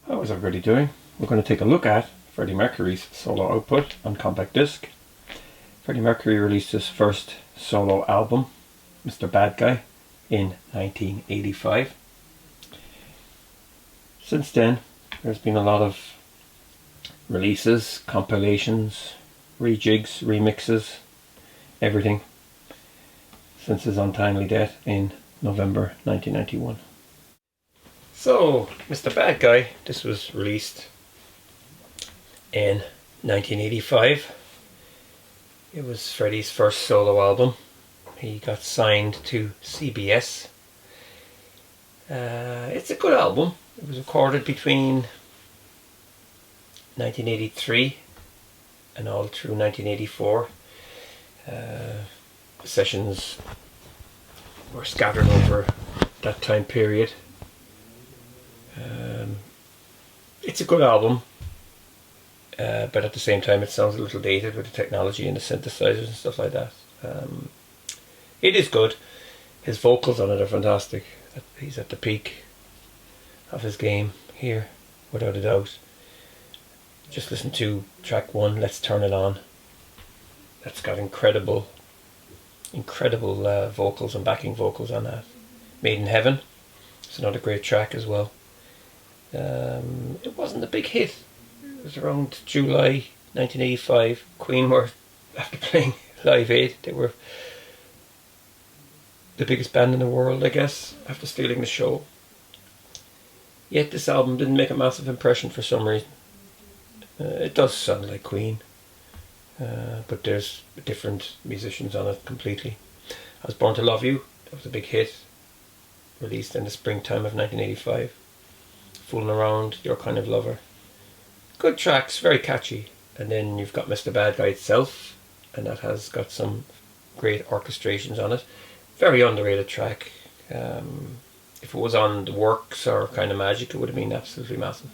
How is everybody doing? We're going to take a look at Freddie Mercury's solo output on compact disc. Freddie Mercury released his first solo album, Mr. Bad Guy, in 1985. Since then, there's been a lot of releases, compilations, rejigs, remixes, everything since his untimely death in November 1991. So, Mr. Bad Guy, this was released in 1985. It was Freddie's first solo album. He got signed to CBS. It's a good album. It was recorded between 1983 and all through 1984. Sessions were scattered over that time period. It's a good album, but at the same time it sounds a little dated with the technology and the synthesizers and stuff like that. It is good. His vocals on it are fantastic. He's at the peak of his game here, without a doubt. Just listen to track 1, Let's Turn It On. That's got incredible vocals and backing vocals on that. Made in Heaven, it's another great track as well. It wasn't a big hit. It was around July 1985. Queen were, after playing Live Aid, they were the biggest band in the world, I guess, after stealing the show. Yet this album didn't make a massive impression for some reason. It does sound like Queen, but there's different musicians on it completely. I Was Born to Love You, that was a big hit, released in the springtime of 1985. Fooling Around, Your Kind of Lover. Good tracks, very catchy. And then you've got Mr. Bad Guy itself, and that has got some great orchestrations on it. Very underrated track. If it was on The Works or Kind of Magic, it would have been absolutely massive.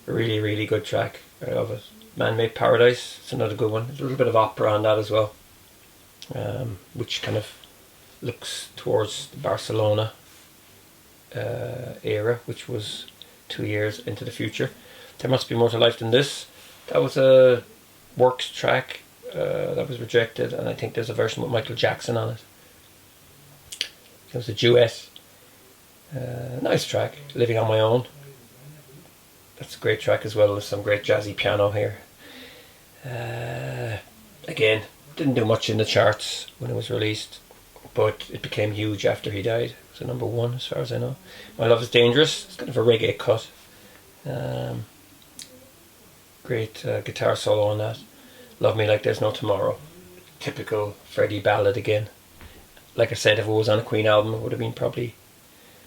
A really, really good track. I love it. Man-Made Paradise, it's another good one. There's a little bit of opera on that as well, which kind of looks towards the Barcelona era, which was 2 years into the future. There Must Be More to Life Than This. That was a Works track that was rejected, and I think there's a version with Michael Jackson on it. It was a duet. Nice track. Living on My Own. That's a great track as well. There's some great jazzy piano here. Again, didn't do much in the charts when it was released, but it became huge after he died. It was a number 1 as far as I know. My Love Is Dangerous. It's kind of a reggae cut. Great guitar solo on that. Love Me Like There's No Tomorrow. Typical Freddie ballad again. Like I said, if it was on a Queen album, it would have been probably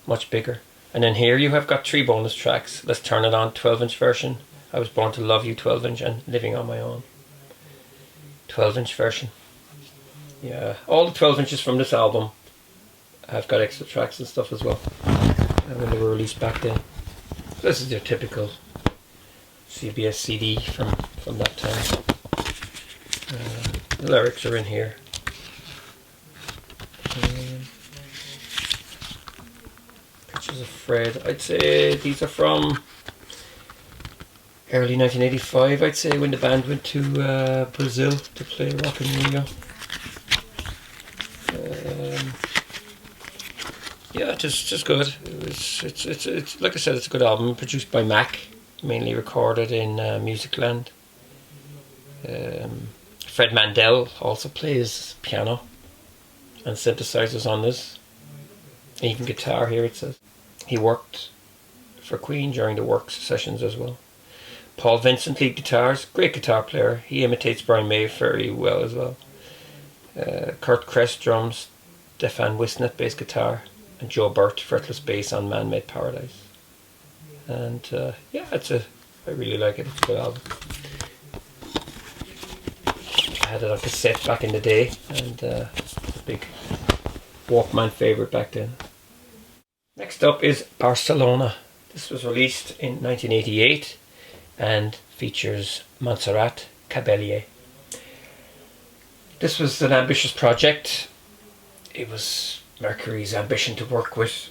much bigger. And then here you have got 3 bonus tracks. Let's Turn It On, 12-inch version. I Was Born to Love You, 12-inch, and Living on My Own, 12-inch version. Yeah, all the 12 inches from this album have got extra tracks and stuff as well, when they were released back then. This is your typical CBS CD from that time. The lyrics are in here. Pictures of Fred. I'd say these are from early 1985, I'd say, when the band went to Brazil to play Rock in Rio. Yeah, just good. It's like I said, it's a good album. Produced by Mac, mainly recorded in Musicland. Fred Mandel also plays piano and synthesizers on this. Even guitar here, it says. He worked for Queen during the Works sessions as well. Paul Vincent lead guitars, great guitar player. He imitates Brian May very well as well. Kurt Kress drums, Stefan Wisnet bass guitar, and Joe Burt fretless bass on Man-Made Paradise. And yeah, I really like it. It's a good album. I had it on cassette back in the day, and a big Walkman favourite back then. Next up is Barcelona. This was released in 1988 and features Montserrat Caballé. This was an ambitious project. It was Mercury's ambition to work with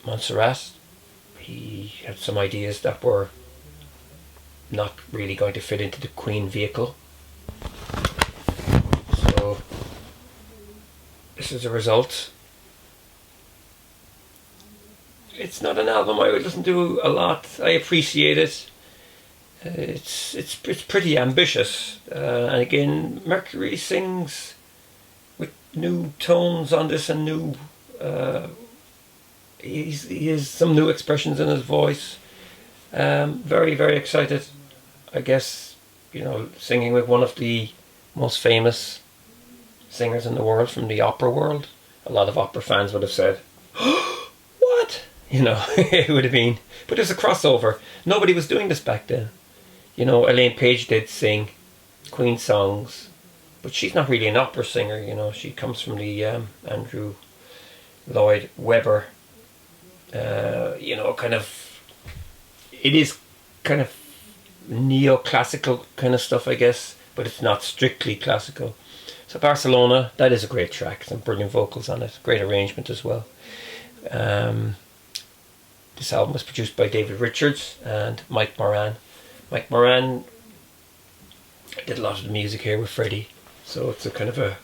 Montserrat. he had some ideas that were not really going to fit into the Queen vehicle. So this is a result. It's not an album I would listen to a lot. I appreciate it. It's pretty ambitious, and again, Mercury sings with new tones on this and new. He has some new expressions in his voice. Very, very excited. I guess, you know, singing with one of the most famous singers in the world from the opera world. A lot of opera fans would have said, "What?" You know, it would have been. But there's a crossover. Nobody was doing this back then. You know, Elaine Paige did sing Queen songs, but she's not really an opera singer. You know, she comes from the Andrew Lloyd Webber. You know, kind of. It is kind of neoclassical kind of stuff, I guess, but it's not strictly classical. So Barcelona, that is a great track. Some brilliant vocals on it. Great arrangement as well. This album was produced by David Richards and Mike Moran. Mike Moran did a lot of the music here with Freddie, so it's a kind of a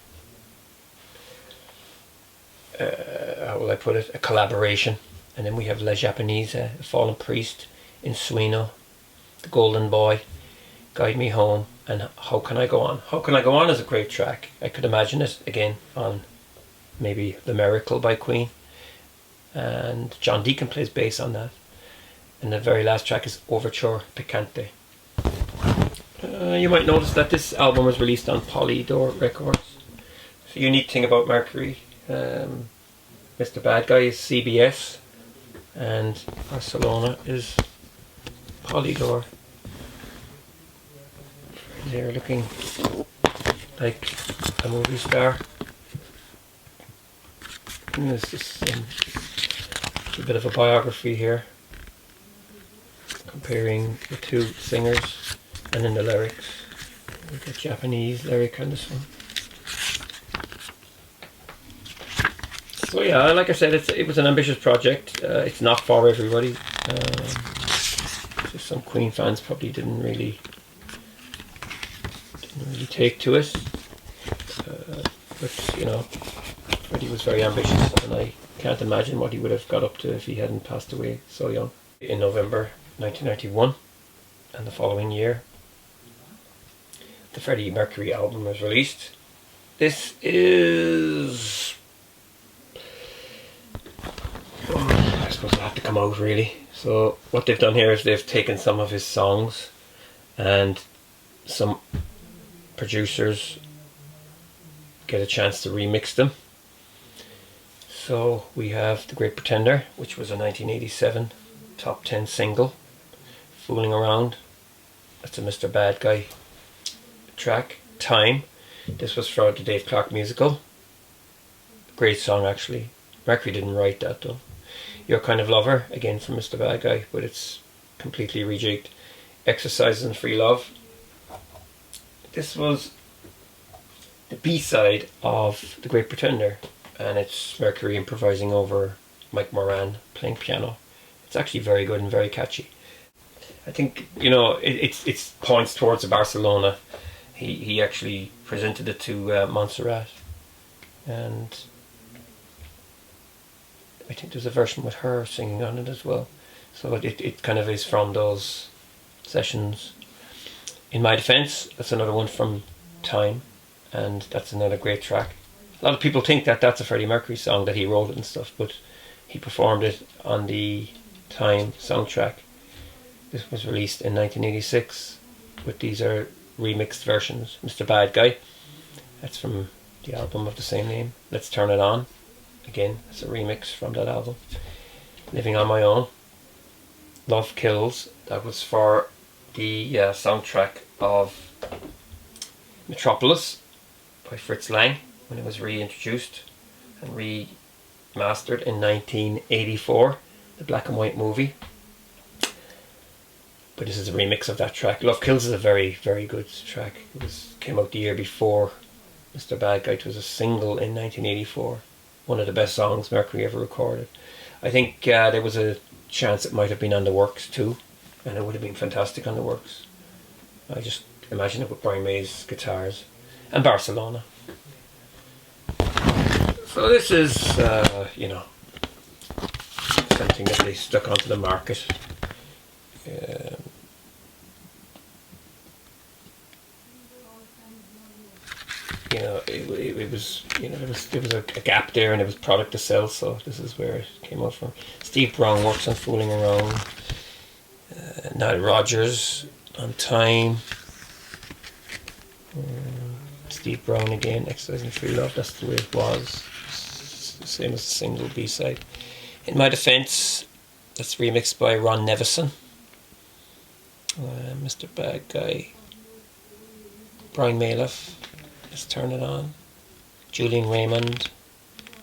how will I put it, a collaboration. And then we have Le Japanese, A Fallen Priest, In Sueno, The Golden Boy, Guide Me Home, and How Can I Go On. How Can I Go On is a great track. I could imagine it again on maybe The Miracle by Queen, and John Deacon plays bass on that. And the very last track is Overture Picante. You might notice that this album was released on Polydor Records. It's a unique thing about Mercury. Mr. Bad Guy is CBS, and Barcelona is Polydor. They're looking like a movie star. And there's just a bit of a biography here, comparing the two singers, and in the lyrics. We've got Japanese lyric on this one. So yeah, like I said, it was an ambitious project. It's not for everybody. Just some Queen fans probably didn't really take to it. But you know, Freddie was very ambitious, and I can't imagine what he would have got up to if he hadn't passed away so young. In November 1991, and the following year, the Freddie Mercury album was released. This is, I suppose it'll have to come out really. So what they've done here is they've taken some of his songs, and some producers get a chance to remix them. So we have The Great Pretender, which was a 1987 top 10 single, Fooling Around. That's a Mr. Bad Guy track. Time, this was from the Dave Clark musical. Great song actually. Mercury didn't write that though. Your Kind of Lover, again from Mr. Bad Guy, but it's completely rejigged. Exercises and Free Love. This was the B-side of The Great Pretender, and it's Mercury improvising over Mike Moran playing piano. It's actually very good and very catchy. I think, you know, it points towards Barcelona. He actually presented it to Montserrat, and I think there's a version with her singing on it as well. So it kind of is from those sessions. In My Defense, that's another one from Time, and that's another great track. A lot of people think that that's a Freddie Mercury song, that he wrote it and stuff, but he performed it on the Time soundtrack. This was released in 1986, but these are remixed versions. Mr. Bad Guy, that's from the album of the same name. Let's Turn It On, again, it's a remix from that album. Living on My Own. Love Kills, that was for the soundtrack of Metropolis by Fritz Lang, when it was reintroduced and remastered in 1984, the black and white movie. But this is a remix of that track. Love Kills is a very, very good track. It came out the year before Mr. Bad Guy. It was a single in 1984 one of the best songs Mercury ever recorded. I think there was a chance it might have been on the Works too, and it would have been fantastic on the Works. I just imagine it with Brian May's guitars and Barcelona. So this is, something that they stuck onto the market. It was, there was a gap there, and it was product to sell, so this is where it came out from. Steve Brown works on Fooling Around. Nile Rodgers on Time. Steve Brown again, Exercise in Free Love, that's the way it was. Same as the single B-side. In My Defense, that's remixed by Ron Nevison. Mr. Bad Guy. Brian Maloff, Let's Turn It On. Julian Raymond,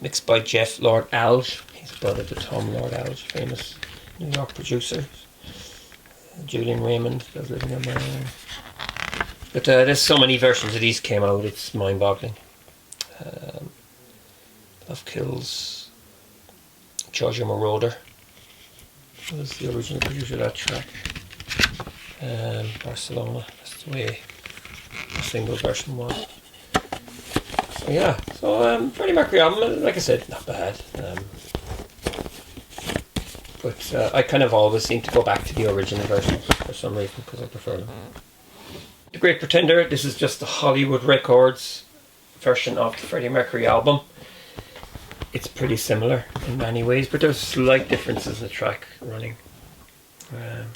mixed by Jeff Lord Alge. He's brother to Tom Lord Alge, famous New York producer. Julian Raymond does Living on My Own. But there's so many versions of these came out, it's mind-boggling. Love Kills, Georgia Moroder was the original producer of that track. Barcelona, that's the way the single version was. So yeah, Freddie Mercury album, like I said, not bad. But I kind of always seem to go back to the original version for some reason, because I prefer them. The Great Pretender, this is just the Hollywood Records version of the Freddie Mercury album. It's pretty similar in many ways, but there's slight differences in the track running. It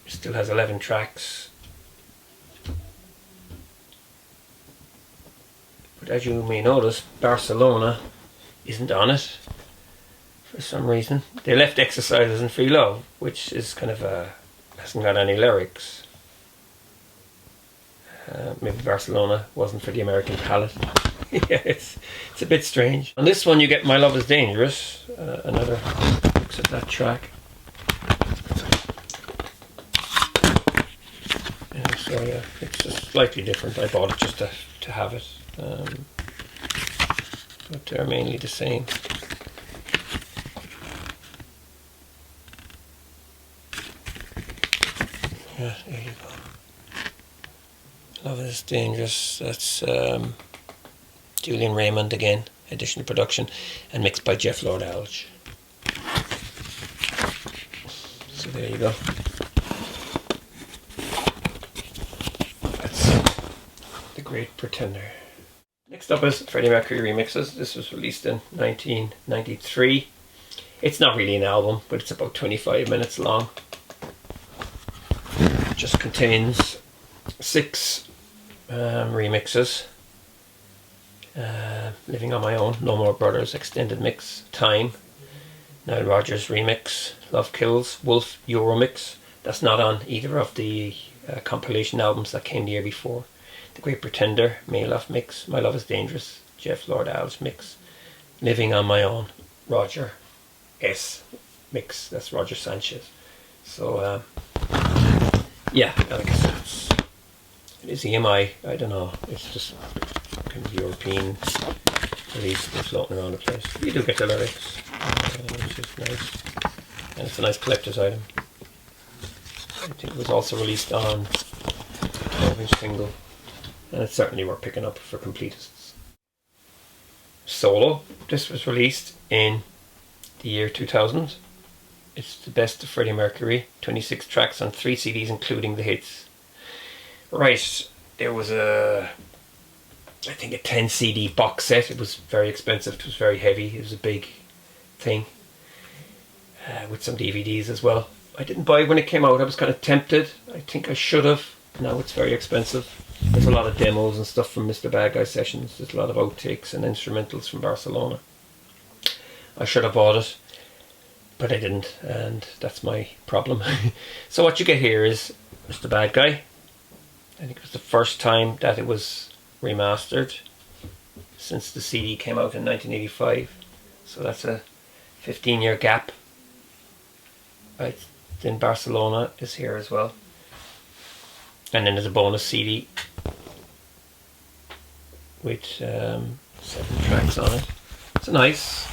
still has 11 tracks. But as you may notice, Barcelona isn't on it for some reason. They left Exercises in Free Love, which is kind of hasn't got any lyrics. Maybe Barcelona wasn't for the American palate. Yeah, it's a bit strange. On this one you get My Love Is Dangerous, another mix of that track. Yeah, so yeah, it's just slightly different. I bought it just to have it. But they're mainly the same. Yeah, there you go. Love Is Dangerous, that's Julian Raymond again, additional production, and mixed by Jeff Lord Alge. So there you go. That's The Great Pretender. Next up is Freddie Mercury Remixes. This was released in 1993. It's not really an album, but it's about 25 minutes long. It just contains 6 remixes. Living on My Own, No More Brothers Extended Mix, Time, Nile Rodgers Remix, Love Kills, Wolf Euromix. That's not on either of the compilation albums that came the year before. The Great Pretender, Maloff Mix, My Love Is Dangerous, Jeff Lord Alge Mix, Living on My Own, Roger S Mix, that's Roger Sanchez. So yeah, like I said, it is EMI, I don't know, it's just kind of European release that's floating around the place. You do get the lyrics, which is nice, and it's a nice collector's item. I think it was also released on 12-inch single, and it's certainly worth picking up for completists. Solo, this was released in the year 2000. It's the best of Freddie Mercury, 26 tracks on 3 CDs including the hits. Right, there was I think a 10 CD box set. It was very expensive, it was very heavy, it was a big thing, with some DVDs as well. I didn't buy it when it came out, I was kind of tempted. I think I should have. Now it's very expensive. There's a lot of demos and stuff from Mr. Bad Guy sessions, there's a lot of outtakes and instrumentals from Barcelona. I should have bought it, but I didn't, and that's my problem. So what you get here is Mr. Bad Guy. I think it was the first time that it was remastered since the CD came out in 1985. So that's a 15-year gap. Right, then Barcelona is here as well. And then there's a bonus CD with 7 tracks on it. It's nice.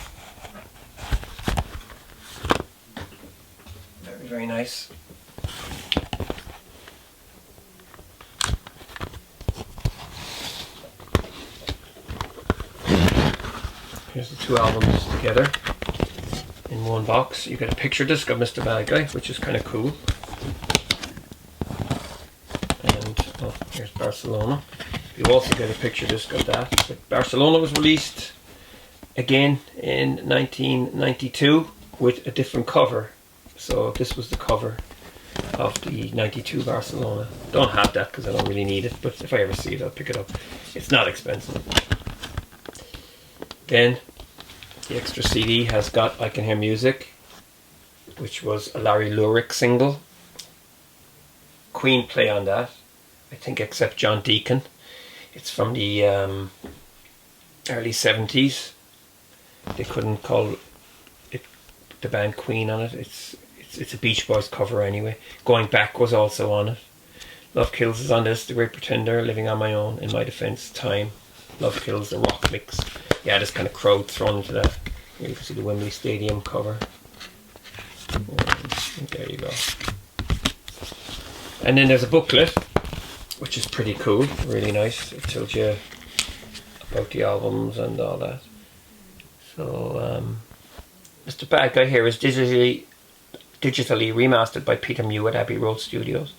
Very, very nice. Here's the two albums together in one box. You get a picture disc of Mr. Bad Guy, which is kind of cool. And oh, here's Barcelona. You also get a picture disc of that. But Barcelona was released again in 1992 with a different cover. So this was the cover of the 92 Barcelona. Don't have that because I don't really need it, but if I ever see it I'll pick it up. It's not expensive. Then the extra CD has got I Can Hear Music, which was a Larry Lurick single. Queen play on that, I think, except John Deacon. It's from the early 70s. They couldn't call it the band Queen on it. It's a Beach Boys cover anyway. Going Back was also on it. Love Kills is on this. The Great Pretender, Living on My Own, In My Defense, Time. Love Kills, the rock mix. Yeah, this kind of crowd thrown into that. Here you can see the Wembley Stadium cover. And there you go. And then there's a booklet, which is pretty cool, really nice. It tells you about the albums and all that. So, Mr. Bad Guy here is digitally remastered by Peter Mew at Abbey Road Studios.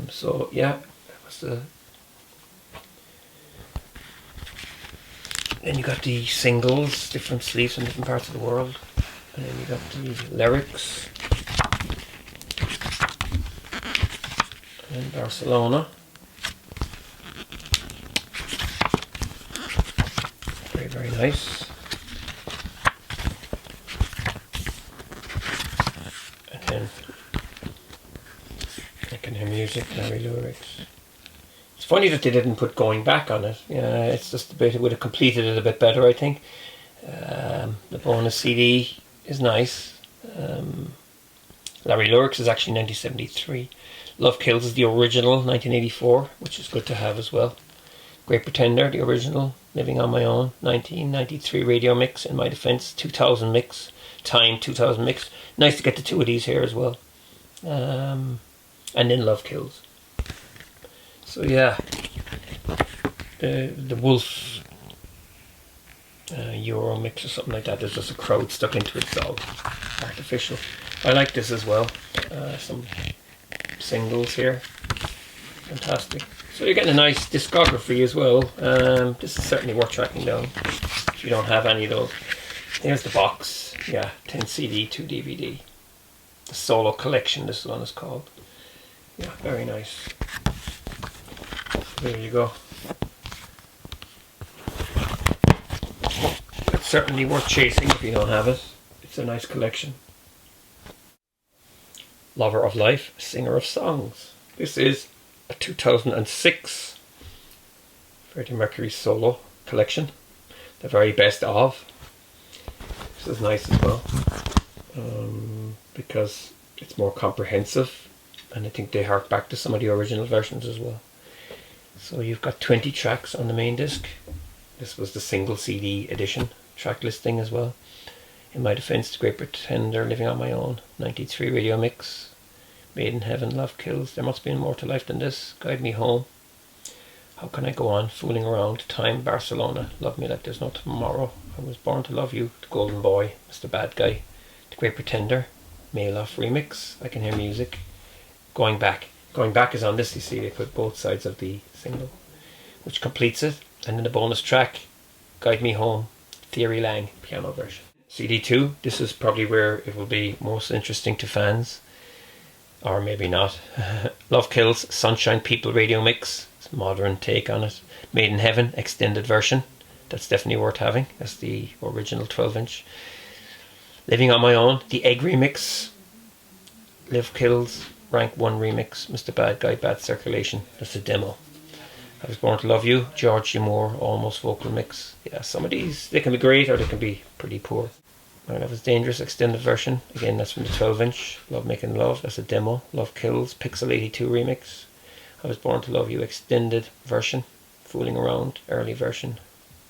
So yeah, that was the. Then you got the singles, different sleeves from different parts of the world, and then you got the lyrics. And Barcelona. Very, very nice. And then I Can Hear Music, Larry Lyrics. It's funny that they didn't put Going Back on it. Yeah, it's just a bit, it would have completed it a bit better, I think. The bonus CD is nice. Larry Lyrics is actually 1973. Love Kills is the original, 1984, which is good to have as well. Great Pretender, the original, Living on My Own, 1993 radio mix, In My Defense, 2000 mix, Time, 2000 mix. Nice to get the two of these here as well. And then Love Kills. So yeah, the Wolf Euro mix or something like that. There's just a crowd stuck into it. It's all artificial. I like this as well. Some singles here, fantastic. So you're getting a nice discography as well. This is certainly worth tracking down if you don't have any of those. Here's the box. Yeah, 10 CD, 2 DVD. The solo collection, this one is called. Yeah, very nice. There you go. It's certainly worth chasing if you don't have it. It's a nice collection. Lover of Life, Singer of Songs. This is a 2006 Freddie Mercury solo collection. The very best of. This is nice as well. Because it's more comprehensive. And I think they hark back to some of the original versions as well. So you've got 20 tracks on the main disc. This was the single CD edition track listing as well. In My Defense, The Great Pretender, Living on My Own, 93 radio mix, Made in Heaven, Love Kills, There Must Be More to Life Than This, Guide Me Home, How Can I Go On, Fooling Around, Time, Barcelona, Love Me Like There's No Tomorrow, I Was Born to Love You, The Golden Boy, Mr. Bad Guy, The Great Pretender, Mail Off Remix, I Can Hear Music, Going Back. Going Back is on this, you see, they put both sides of the single, which completes it. And then the bonus track, Guide Me Home, Theory Lang, piano version. CD2, this is probably where it will be most interesting to fans, or maybe not. Love Kills, Sunshine People radio mix, it's a modern take on it. Made in Heaven, extended version, that's definitely worth having. That's the original 12-inch. Living on My Own, the Egg remix, Love Kills, Rank 1 remix, Mr. Bad Guy, Bad Circulation, that's a demo. I Was Born to Love You, George Moore, almost vocal mix. Yeah, some of these, they can be great or they can be pretty poor. My Love Is Dangerous, extended version, again that's from the 12-inch. Love Making Love, that's a demo. Love Kills, Pixel 82 remix. I Was Born to Love You, extended version. Fooling Around, early version.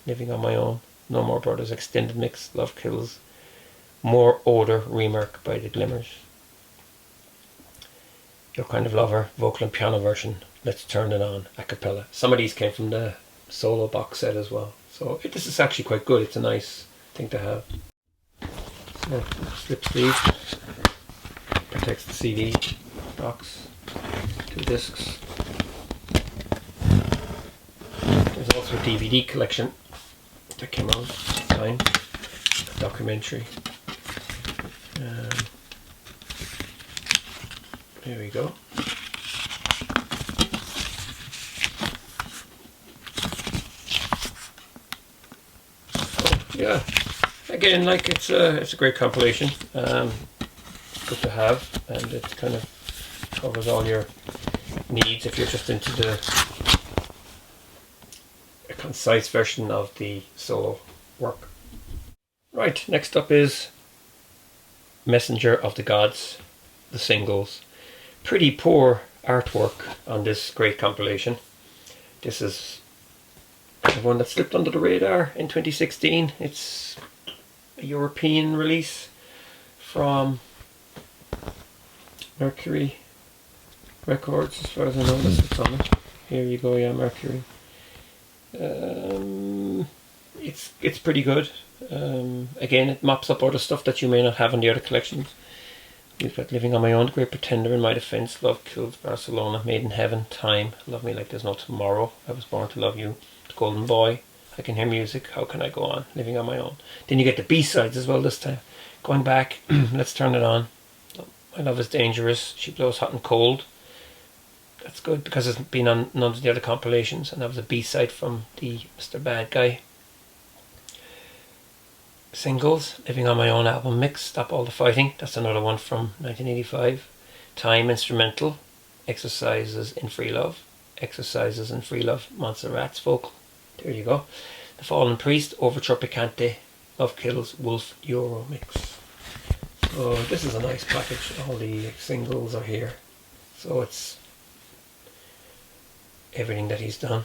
Living on My Own, No More Brothers extended mix, Love Kills, More Odor remark by The Glimmers, Your Kind of Lover vocal and piano version, Let's Turn It On a cappella. Some of these came from the solo box set as well, so this is actually quite good. It's a nice thing to have. So, slip sleeve protects the CD box, 2 discs. There's also a DVD collection that came out at the time, a documentary. There we go. So, yeah, again, like it's a great compilation. Good to have, and it kind of covers all your needs if you're just into a concise version of the solo work. Right, next up is Messenger of the Gods, the singles. Pretty poor artwork on this great compilation. This is the one that slipped under the radar in 2016. It's a European release from Mercury Records, as far as I know. That's what's on it. Here you go, yeah, Mercury. It's pretty good. Again, it mops up other stuff that you may not have in the other collections. You've got Living on My Own, Great Pretender, In My Defense, Love Kills, Barcelona, Made in Heaven, Time, Love Me Like There's No Tomorrow, I Was Born to Love You, The Golden Boy, I Can Hear Music, How Can I Go On, Living on My Own. Then you get the B-sides as well this time. Going back, Let's Turn It On, My Love Is Dangerous, She Blows Hot and Cold. That's good because it's been on none of the other compilations, and that was a B-side from the Mr. Bad Guy singles. Living on My Own album mix, Stop All the Fighting, that's another one from 1985. Time instrumental, Exercises in Free Love, Exercises in Free Love, Montserrat's vocal. There you go. The Fallen Priest, Overture Picante, Love Kills, Wolf Euro mix. So this is a nice package. All the singles are here, so it's everything that he's done.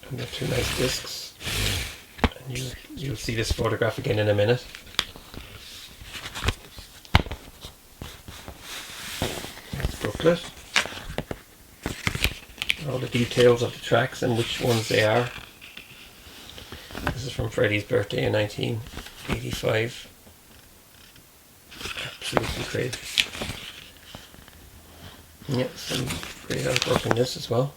And they're 2 nice discs. And you'll see this photograph again in a minute. That's the booklet. All the details of the tracks and which ones they are. This is from Freddie's birthday in 1985. Absolutely great. Yeah, some great artwork in this as well.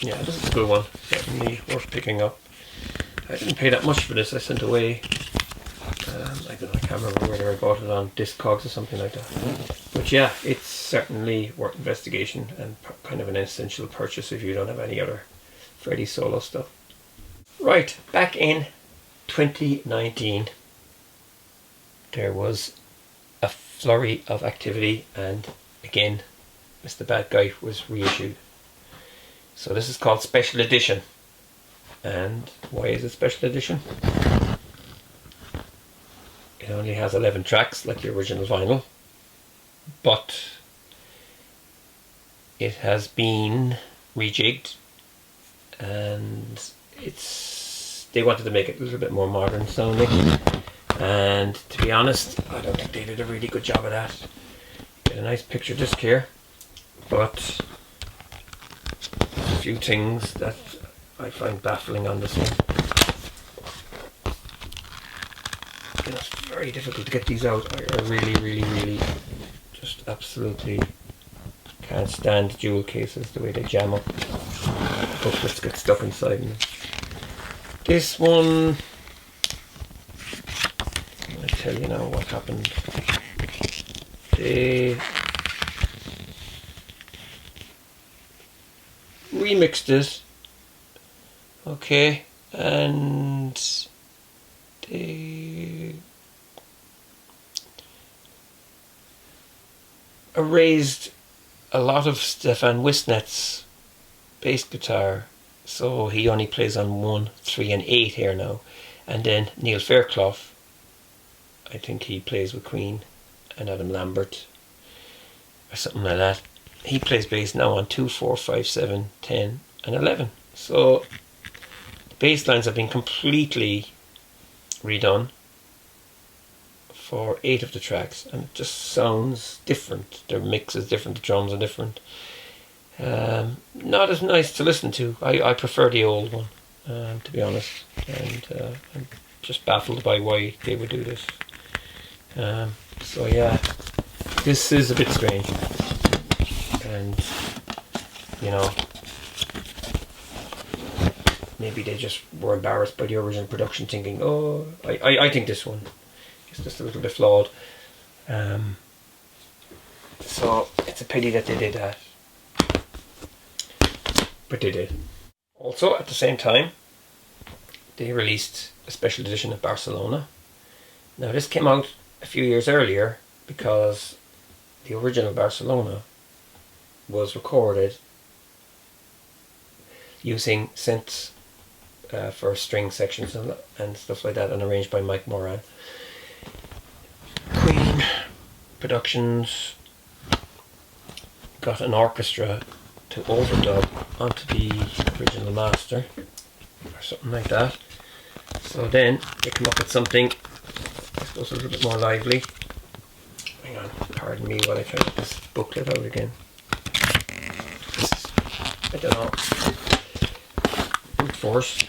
Yeah, this is a good one. Definitely worth picking up. I didn't pay that much for this. I sent away. I can't remember whether I bought it on Discogs or something like that. But yeah, it's certainly worth investigation and kind of an essential purchase if you don't have any other Freddie solo stuff. Right, back in 2019, there was a flurry of activity, and again, Mr. Bad Guy was reissued. So this is called Special Edition. And why is it Special Edition? It only has 11 tracks like the original vinyl, but it has been rejigged, and they wanted to make it a little bit more modern sounding, and to be honest, I don't think they did a really good job of that. Get a nice picture disc here, but a few things that I find baffling on this one. It's very difficult to get these out. I really just absolutely can't stand jewel cases, the way they jam up. Booklets get stuck inside them. This one, I'll tell you now what happened. They remixed it, okay, and they erased a lot of Stefan Wisnet's bass guitar, so he only plays on 1, 3 and 8 here now, and then Neil Fairclough I think he plays with Queen and Adam Lambert or something like that. He plays bass now on 2, 4, 5, 7, 10 and 11. So the bass lines have been completely redone for 8 of the tracks, and it just sounds different. Their mix is different, the drums are different. Not as nice to listen to. I prefer the old one, to be honest, and I'm just baffled by why they would do this. So yeah, this is a bit strange, and you know, maybe they just were embarrassed by the original production, thinking, oh, I think this one is just a little bit flawed. So it's a pity that they did that, but they did. Also, at the same time, they released a special edition of Barcelona. Now this came out a few years earlier because the original Barcelona was recorded using synths for string sections and stuff like that, and arranged by Mike Moran. Queen Productions got an orchestra to overdub onto the original master or something like that. So then they come up with something, I suppose, a little bit more lively. Hang on, pardon me while I try to get this booklet out again. This is, I don't know, brute force.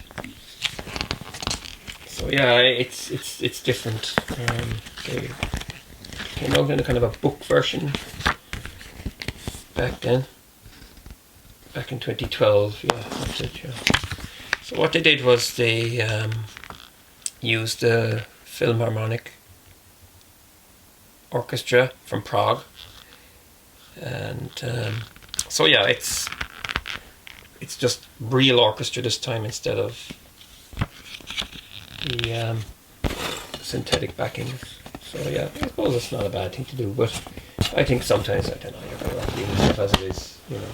So yeah, it's different. They came out in a kind of a book version back then. Back in 2012, yeah, that's it, yeah. So what they did was they used the Philharmonic Orchestra from Prague, and so yeah, it's just real orchestra this time instead of the synthetic backings. So yeah, I suppose it's not a bad thing to do, but I think sometimes, I don't know, you're better off leaving stuff as it is, you know.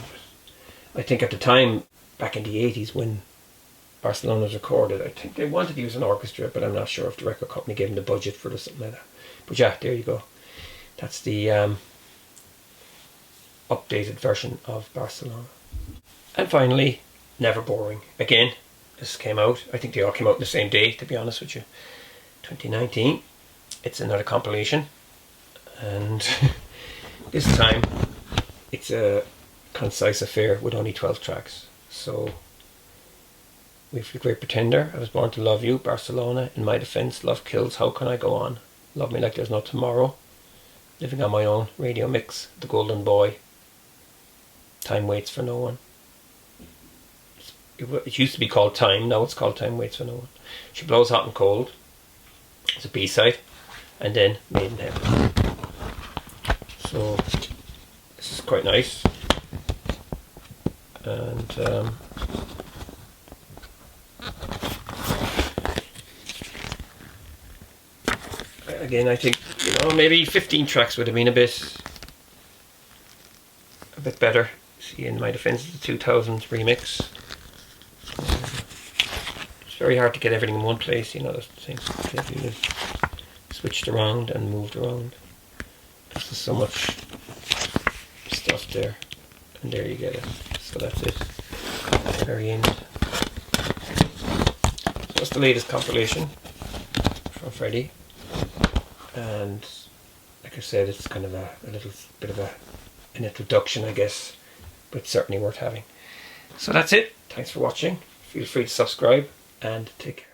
I think at the time, back in the 80s, when Barcelona was recorded, I think they wanted to use an orchestra, but I'm not sure if the record company gave them the budget for it or something like that. But yeah, there you go. That's the updated version of Barcelona. And finally, Never Boring. Again, this came out, I think they all came out on the same day, to be honest with you. 2019. It's another compilation, and this time it's a concise affair with only 12 tracks. So we've The Great Pretender, I Was Born to Love You, Barcelona, In My Defense, Love Kills, How Can I Go On, Love Me Like There's No Tomorrow, Living on My Own, Radio Mix, The Golden Boy, Time Waits for No One. It used to be called Time, now it's called Time Waits for No One. She Blows Hot and Cold, it's a B-side, and then Made in Heaven. So this is quite nice, and again, I think, you know, maybe 15 tracks would have been a bit better. See, In My Defense is the 2000 remix. It's very hard to get everything in one place, you know, those things. Everything is switched around and moved around because there's so much stuff there, and there you get it. So that's it at the very end. So that's the latest compilation from Freddie, and like I said, it's kind of a little bit of an introduction, I guess, but certainly worth having. So that's it. Thanks for watching. Feel free to subscribe and take care.